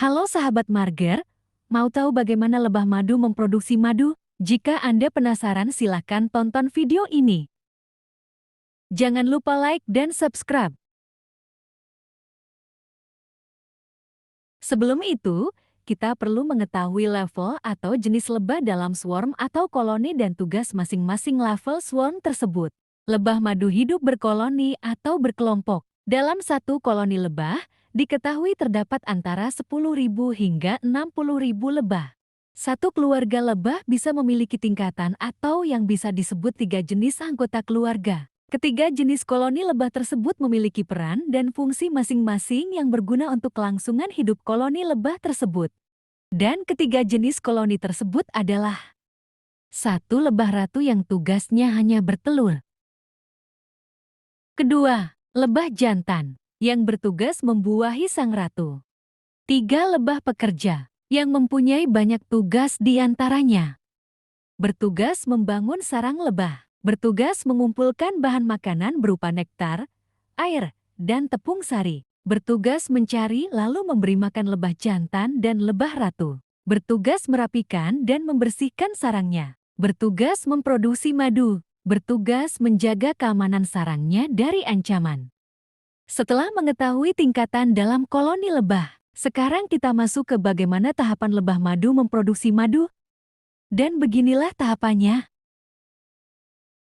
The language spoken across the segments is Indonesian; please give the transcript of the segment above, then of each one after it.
Halo sahabat Marger, mau tahu bagaimana lebah madu memproduksi madu? Jika Anda penasaran silakan tonton video ini. Jangan lupa like dan subscribe. Sebelum itu, kita perlu mengetahui level atau jenis lebah dalam swarm atau koloni dan tugas masing-masing level swarm tersebut. Lebah madu hidup berkoloni atau berkelompok. Dalam satu koloni lebah, diketahui terdapat antara 10.000 hingga 60.000 lebah. Satu keluarga lebah bisa memiliki tingkatan atau yang bisa disebut 3 jenis anggota keluarga. Ketiga jenis koloni lebah tersebut memiliki peran dan fungsi masing-masing yang berguna untuk kelangsungan hidup koloni lebah tersebut. Dan ketiga jenis koloni tersebut adalah: 1. Lebah ratu yang tugasnya hanya bertelur. Kedua, lebah jantan yang bertugas membuahi sang ratu. 3. Lebah pekerja yang mempunyai banyak tugas di antaranya. Bertugas membangun sarang lebah. Bertugas mengumpulkan bahan makanan berupa nektar, air, dan tepung sari. Bertugas mencari lalu memberi makan lebah jantan dan lebah ratu. Bertugas merapikan dan membersihkan sarangnya. Bertugas memproduksi madu. Bertugas menjaga keamanan sarangnya dari ancaman. Setelah mengetahui tingkatan dalam koloni lebah, sekarang kita masuk ke bagaimana tahapan lebah madu memproduksi madu. Dan beginilah tahapannya.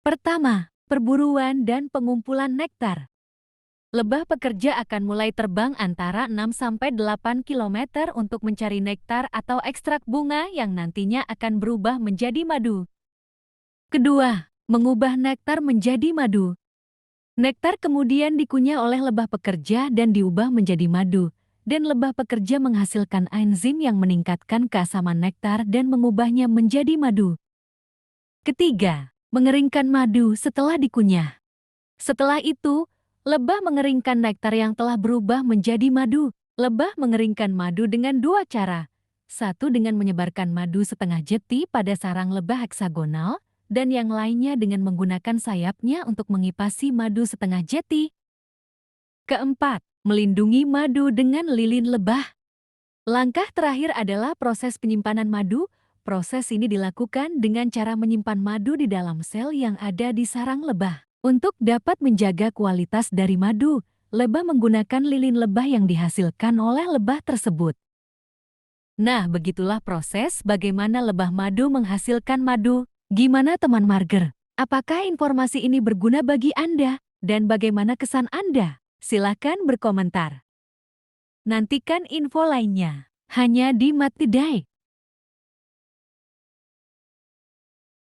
Pertama, perburuan dan pengumpulan nektar. Lebah pekerja akan mulai terbang antara 6-8 km untuk mencari nektar atau ekstrak bunga yang nantinya akan berubah menjadi madu. Kedua, mengubah nektar menjadi madu. Nektar kemudian dikunyah oleh lebah pekerja dan diubah menjadi madu, dan lebah pekerja menghasilkan enzim yang meningkatkan keasaman nektar dan mengubahnya menjadi madu. Ketiga, mengeringkan madu setelah dikunyah. Setelah itu, lebah mengeringkan nektar yang telah berubah menjadi madu. Lebah mengeringkan madu dengan dua cara. Satu dengan menyebarkan madu setengah jeti pada sarang lebah heksagonal, dan yang lainnya dengan menggunakan sayapnya untuk mengipasi madu setengah jeti. Keempat, melindungi madu dengan lilin lebah. Langkah terakhir adalah proses penyimpanan madu. Proses ini dilakukan dengan cara menyimpan madu di dalam sel yang ada di sarang lebah. Untuk dapat menjaga kualitas dari madu, lebah menggunakan lilin lebah yang dihasilkan oleh lebah tersebut. Nah, begitulah proses bagaimana lebah madu menghasilkan madu. Gimana teman Marger? Apakah informasi ini berguna bagi Anda? Dan bagaimana kesan Anda? Silakan berkomentar. Nantikan info lainnya hanya di Matidai.